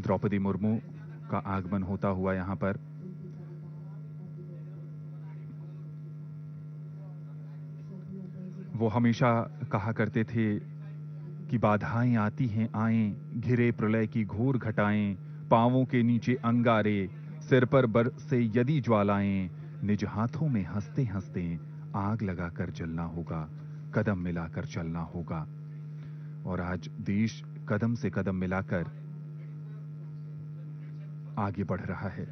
द्रौपदी मुर्मू का आगमन होता हुआ यहां पर। वो हमेशा कहा करते थे कि बाधाएं आती हैं आएं, घिरे प्रलय की घोर घटाएं, पांवों के नीचे अंगारे, सिर पर बरसे यदि ज्वालाएं, निज हाथों में हंसते हंसते आग लगाकर जलना होगा, कदम मिलाकर चलना होगा। और आज देश कदम से कदम मिलाकर आगे बढ़ रहा है।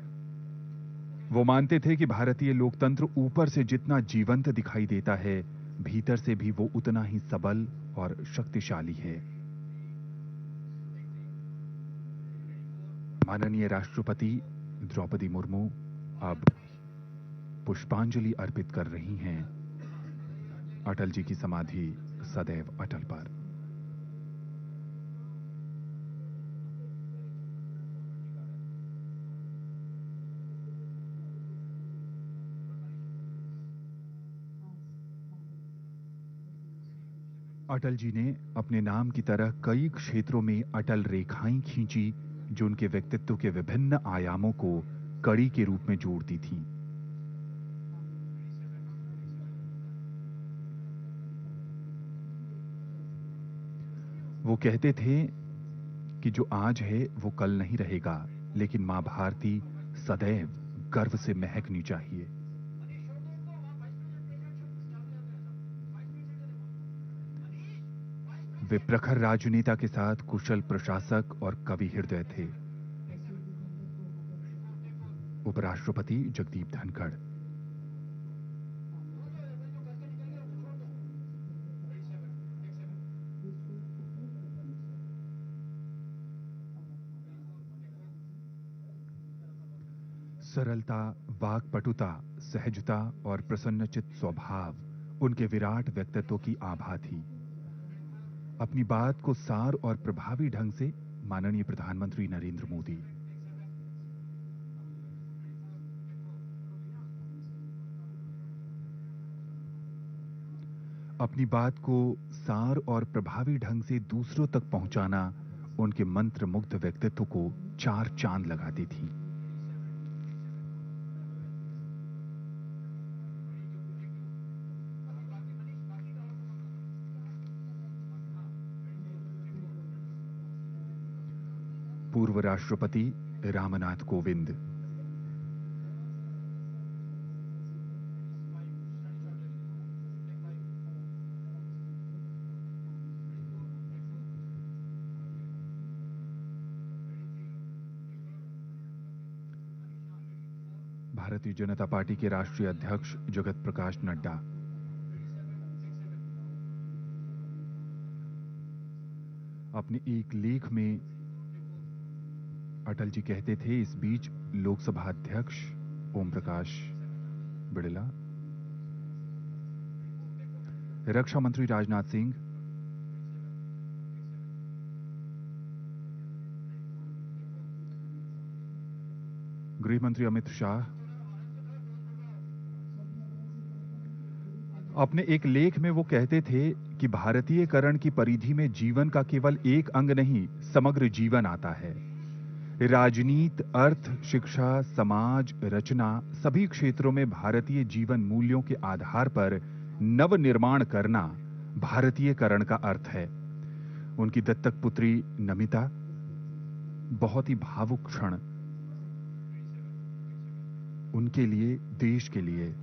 वो मानते थे कि भारतीय लोकतंत्र ऊपर से जितना जीवंत दिखाई देता है, भीतर से भी वो उतना ही सबल और शक्तिशाली है। माननीय राष्ट्रपति द्रौपदी मुर्मू अब पुष्पांजलि अर्पित कर रही हैं अटल जी की समाधि सदैव अटल पर। अटल जी ने अपने नाम की तरह कई क्षेत्रों में अटल रेखाएं खींची, जो उनके व्यक्तित्व के विभिन्न आयामों को कड़ी के रूप में जोड़ती थीं। वो कहते थे कि जो आज है वो कल नहीं रहेगा, लेकिन मां भारती सदैव गर्व से महकनी चाहिए। वे प्रखर राजनेता के साथ कुशल प्रशासक और कवि हृदय थे। उपराष्ट्रपति जगदीप धनखड़। सरलता, वाक्पटुता, सहजता और प्रसन्नचित्त स्वभाव उनके विराट व्यक्तित्व की आभा थी। अपनी बात को सार और प्रभावी ढंग से माननीय प्रधानमंत्री नरेंद्र मोदी, अपनी बात को सार और प्रभावी ढंग से दूसरों तक पहुंचाना उनके मंत्र मुग्ध व्यक्तित्व को चार चांद लगाती थी। पूर्व राष्ट्रपति रामनाथ कोविंद। भारतीय जनता पार्टी के राष्ट्रीय अध्यक्ष जगत प्रकाश नड्डा। अपने एक लेख में अटल जी कहते थे, इस बीच लोकसभा अध्यक्ष ओम प्रकाश बिड़ला, रक्षा मंत्री राजनाथ सिंह, गृह मंत्री अमित शाह अपने एक लेख में वो कहते थे कि भारतीयकरण की परिधि में जीवन का केवल एक अंग नहीं, समग्र जीवन आता है। राजनीति, अर्थ, शिक्षा, समाज, रचना, सभी क्षेत्रों में भारतीय जीवन मूल्यों के आधार पर नव निर्माण करना भारतीयकरण का अर्थ है। उनकी दत्तक पुत्री नमिता, बहुत ही भावुक क्षण उनके लिए, देश के लिए।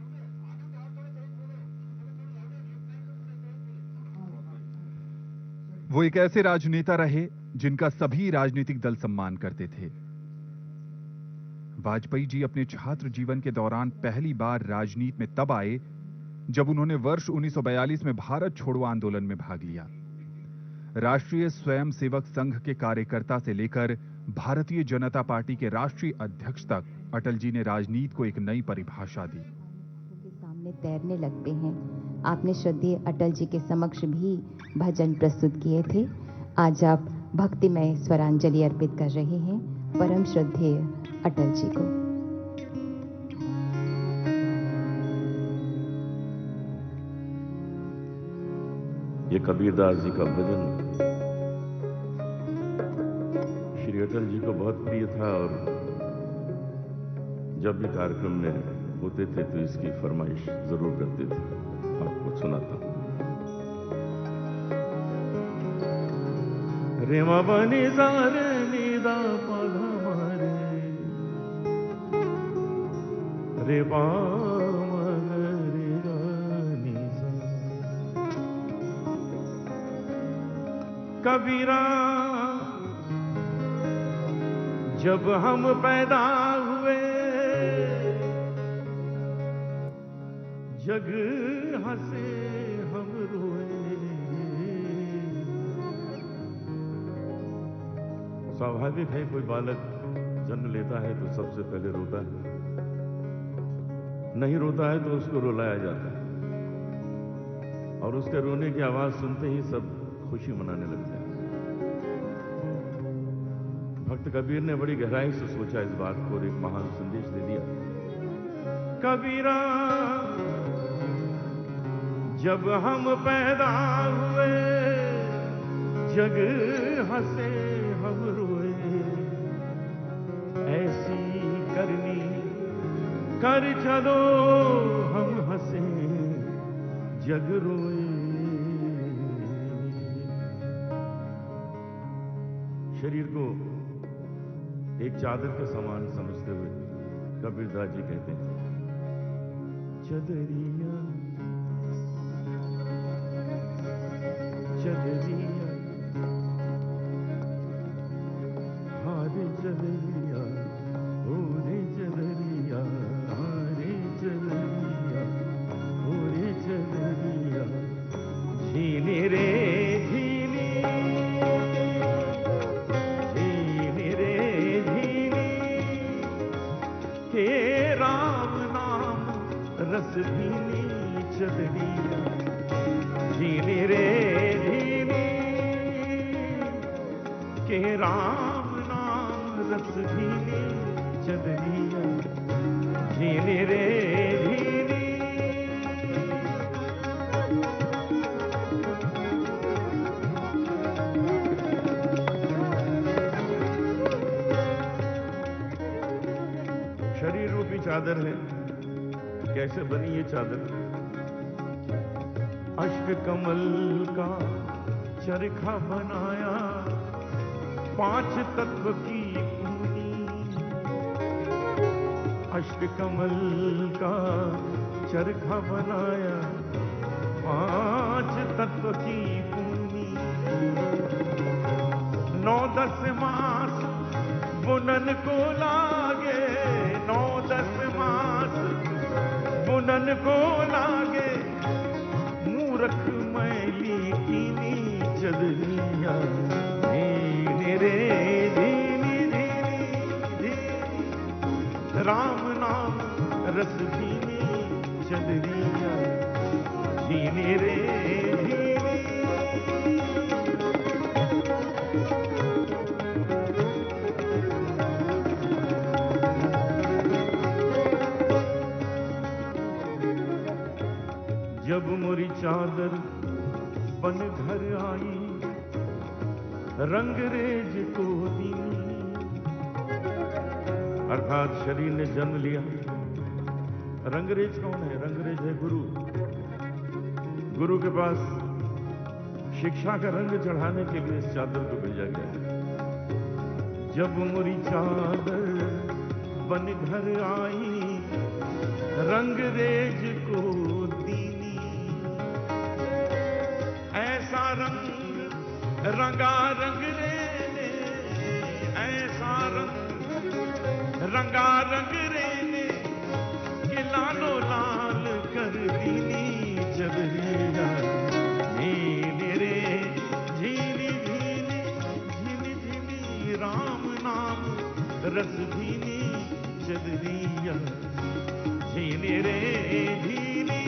वो एक ऐसे राजनेता रहे जिनका सभी राजनीतिक दल सम्मान करते थे। वाजपेयी जी अपने छात्र जीवन के दौरान पहली बार राजनीति में तब आए जब उन्होंने वर्ष 1942 में भारत छोड़ो आंदोलन में भाग लिया। राष्ट्रीय स्वयंसेवक संघ के कार्यकर्ता से लेकर भारतीय जनता पार्टी के राष्ट्रीय अध्यक्ष तक अटल जी ने राजनीति को एक नई परिभाषा दी। के सामने तैरने लगते हैं। आपने श्रद्धेय अटल जी के समक्ष भी भजन प्रस्तुत किए थे। आज आप भक्तिमय स्वरांजलि अर्पित कर रहे हैं परम श्रद्धेय अटल जी को। ये कबीरदास जी का भजन श्री अटल जी को बहुत प्रिय था और जब भी कार्यक्रम में होते थे तो इसकी फरमाइश जरूर करते थे। आपको सुनाता हूं। रे मा बनी सा रे नी दा पा धा मा रे पा मा रे गा नी सा। कबीरा जब हम पैदा हुए जग हंसे हम रोए। स्वाभाविक है कोई बालक जन्म लेता है तो सबसे पहले रोता है, नहीं रोता है तो उसको रुलाया जाता है और उसके रोने की आवाज सुनते ही सब खुशी मनाने लगते हैं। भक्त कबीर ने बड़ी गहराई से सोचा इस बात को और एक महान संदेश दे दिया। कबीरा जब हम पैदा हुए जग हंसे हम रोए। ऐसी करनी कर चलो हम हंसे जग रोए। शरीर को एक चादर के समान समझते हुए कबीरदास जी कहते हैं, चदरिया चदरिया हारे चदरिया ओरे चदरिया हारे चदरिया ओरे चदरिया झीली रे झीली झीली रे झीली के राम नाम रस भीनी चदरिया। झीली रे झीली के राम नाम रस भीनी चदरिया। झीली रे झीली शरीर रूपी चादर है। कैसे बनी ये चादर? अष्ट कमल का चरखा बनाया 5 तत्व की पूनी। अष्ट कमल का चरखा बनाया 5 तत्व की पूनी। 9-10 मास बुनन को लागे 9-10 मास बुनन को लागे। मूरख मैली कीनी चदरिया। झीली रे झीली झीली झीली राम नाम रस भीनी चदरिया। झीली रे झीली जब मोरी चादर बन घर आई रंगरेज को दीनी। अर्थात शरीर ने जन्म लिया। रंगरेज कौन है? रंगरेज है गुरु। गुरु के पास शिक्षा का रंग चढ़ाने के लिए इस चादर को भेजा गया। जब मोरी चादर बन घर आई रंगरेज को दीनी। ऐसा रंग रंगा रंग रेने ऐसा रंग रंगा रंग रेने कि लालो लाल कर दीनी चदरिया। झीली रे झीली झीली झीली झीली राम नाम रस भीनी चदरिया। झीली रे झीली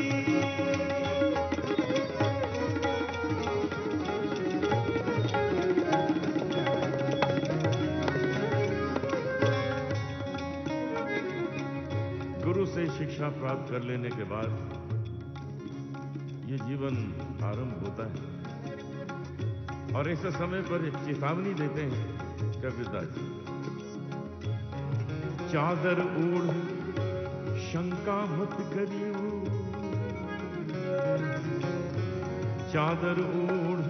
गुरु से शिक्षा प्राप्त कर लेने के बाद ये जीवन आरंभ होता है और ऐसे समय पर एक चेतावनी देते हैं कबीरदास जी। चादर ओढ़ शंका मत करियो, चादर ओढ़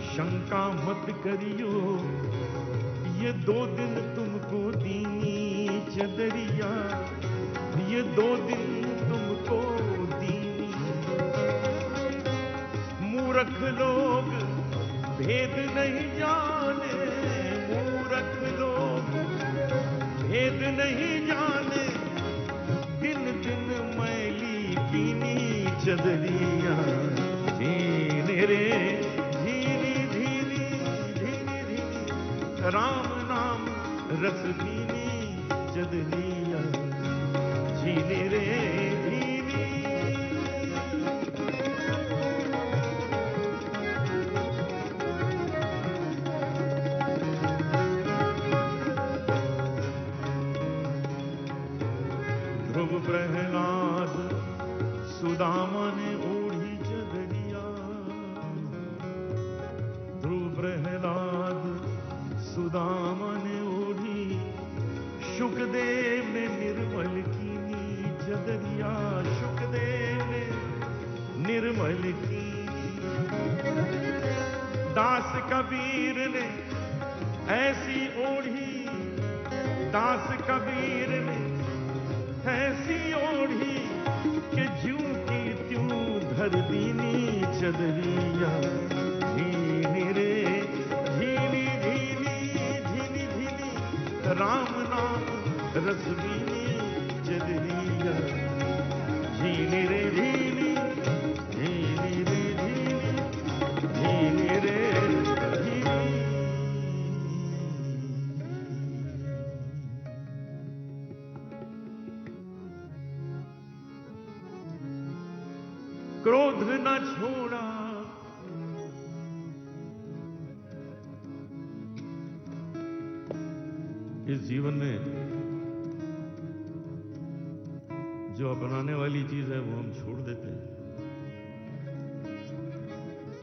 शंका मत करियो, ये 2 दिन तुमको दीनी चदरिया, ये 2 दिन तुमको दीनी। मूर्ख लोग भेद नहीं जाने, मूर्ख लोग भेद नहीं जाने, दिन दिन मैली कीनी चदरिया। धीरे रे धीरी धीरी धीरी धीरी, राम नाम रस धीनी चदरिया। धीरे रे धीरी। ध्रुव प्रहलाद सुदामा ने ओढ़ी चदरिया, ध्रुव प्रहलाद सुदामा ने ओढ़ी, शुकदेव ने निर्मल कीनी चदरिया, शुकदेव ने निर्मल कीनी। दास कबीर ने ऐसी ओढ़ी, दास कबीर ने ऐसी ओढ़ी, कि ज्यों की त्यों धर दीनी चदरिया। धीनी रे धीनी धीनी धीनी धीनी, राम नाम रस दीनी चदरिया। धीनी रे धीनी धीनी रे धीनी धीनी रे धीनी। क्रोध न छोड़ा, इस जीवन में जो अपनाने वाली चीज है वो हम छोड़ देते हैं,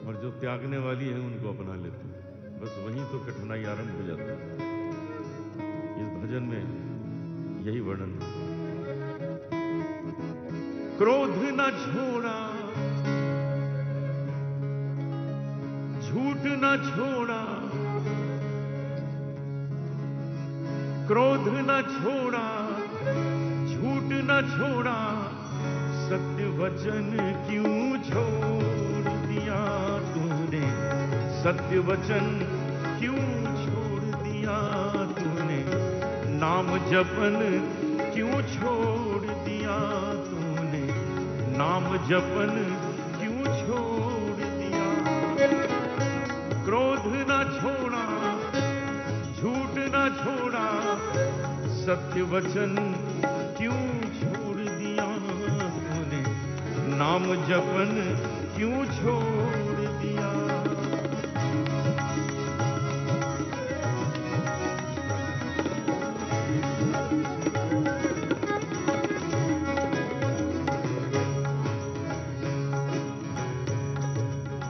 और जो त्यागने वाली है उनको अपना लेते हैं। बस वहीं तो कठिनाई आरंभ हो जाती है। इस भजन में यही वर्णन है। क्रोध न छोड़ा, झूठ न छोड़ा, क्रोध न छोड़ा, झूठ न छोड़ा, सत्य वचन क्यों छोड़ दिया तूने, सत्य वचन क्यों छोड़ दिया तूने, नाम जपन क्यों छोड़ दिया तूने, नाम जपन क्यों छोड़ दिया। क्रोध न छोड़ा, झूठ न छोड़ा, सत्य वचन क्यों छोड़ दिया तूने, नाम जपन क्यों छोड़ दिया।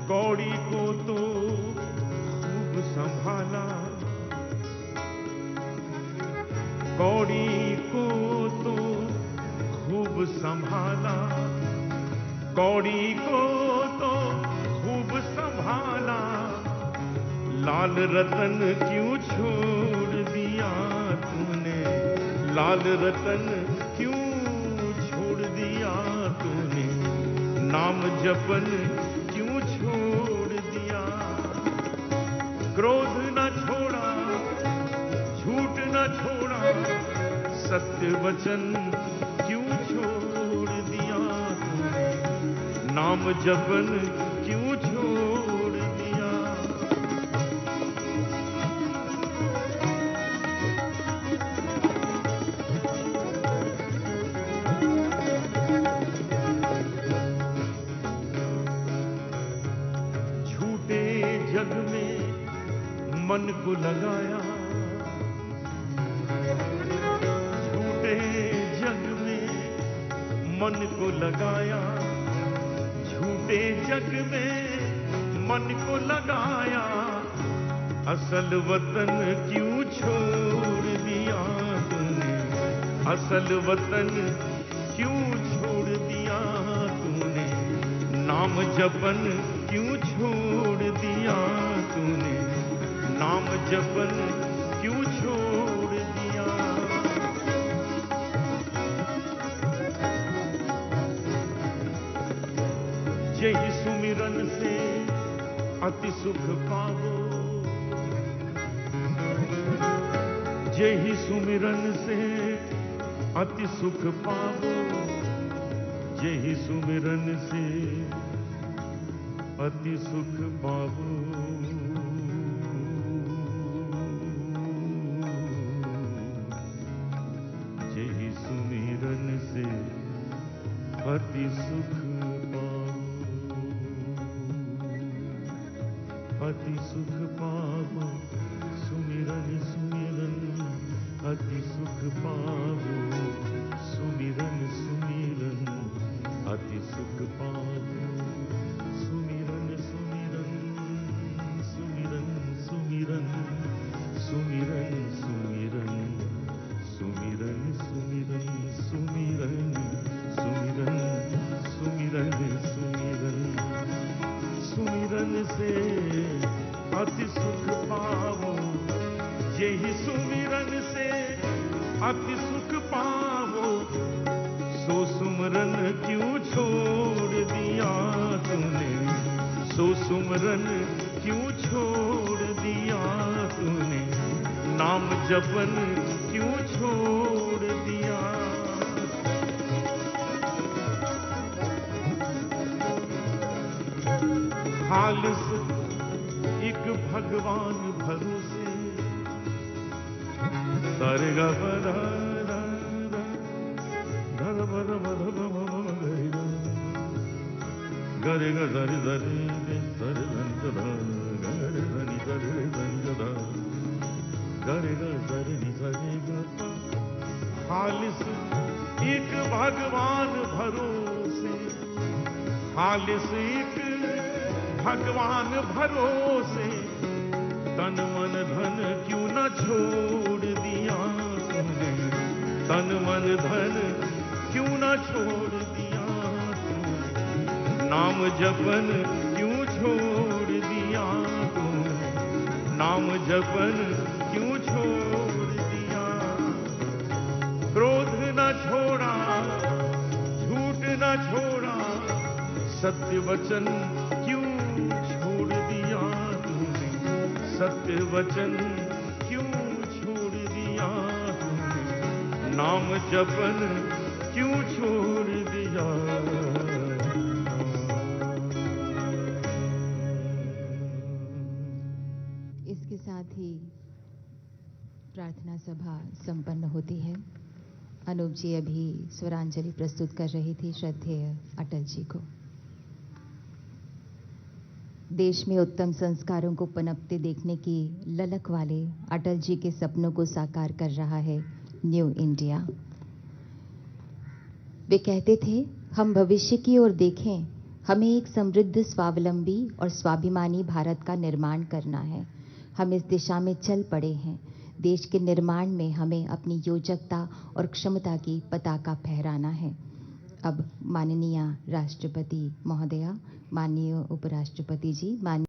कौड़ी को तो खूब संभाला, कौड़ी को तो खूब संभाला, कौड़ी को तो खूब संभाला, लाल रतन क्यों छोड़ दिया तूने, लाल रतन क्यों छोड़ दिया तूने, नाम जपन क्यों छोड़ दिया। क्रोध न छोड़ा, झूठ न छोड़ा, सत्य वचन क्यों छोड़ दिया तूने, नाम जपन क्यों छोड़ दिया। झूठे जग में मन को लगाया, झूठे जग में मन को लगाया, झूठे जग में मन को लगाया, असल वतन क्यों छोड़ दिया तूने, असल वतन क्यों छोड़ दिया तूने, नाम जपन क्यों छोड़ दिया तूने, नाम जपन क्यों छोड़ दिया। यही सुमिरन से अति सुख पावो, यही सुमिरन से अति सुख पावो, यही सुमिरन से अति सुख पावो। यही सुमिरन से अति सुख पावो, अति सुख पावो। सुमिरन सुमिरन अति सुख पावो, सुमिरन सुमिरन अति सुख पावो, सुमिरन सुमिरन सुमिरन सुमिरन सुमिरन सुमिरन सुमिरन सुमिरन सुमिरन सुमिरन सुमिरन सुमिरन से अति सुख पावो, यही सुमिरन से अति सुख पावो। सो सुमरन क्यों छोड़ दिया तूने, सो सुमरन क्यों छोड़ दिया तूने, नाम जपन क्यों छोड़ दिया। खालिस एक भगवान भरोसे, सारे गा बरा धर बर बर गरे ग जरे जरे सरे धन जदा गरे धनि जरे धन जदा गरे ग जरे नि जरे ग। खालिस एक भगवान भरोसे, खालिस एक भगवान भरोसे, तन मन धन क्यों न छोड़ दिया तूने, तन मन धन क्यों न छोड़ दिया तूने, नाम जपन क्यों छोड़ दिया तूने, नाम जपन क्यों छोड़ दिया। क्रोध न छोड़ा, झूठ न छोड़ा, सत्य वचन क्यों छोड़ दिया तूने, सत्य वचन क्यों छोड़ दिया तूने, नाम जपन क्यों छोड़ दिया। इसके साथ ही प्रार्थना सभा संपन्न होती है। अनूप जी अभी स्वरांजलि प्रस्तुत कर रही थी श्रद्धेय अटल जी को। देश में उत्तम संस्कारों को पनपते देखने की ललक वाले अटल जी के सपनों को साकार कर रहा है न्यू इंडिया। वे कहते थे, हम भविष्य की ओर देखें, हमें एक समृद्ध, स्वावलंबी और स्वाभिमानी भारत का निर्माण करना है। हम इस दिशा में चल पड़े हैं। देश के निर्माण में हमें अपनी योजकता और क्षमता की पताका फहराना है। अब माननीय राष्ट्रपति महोदया, माननीय उपराष्ट्रपति जी, माननीय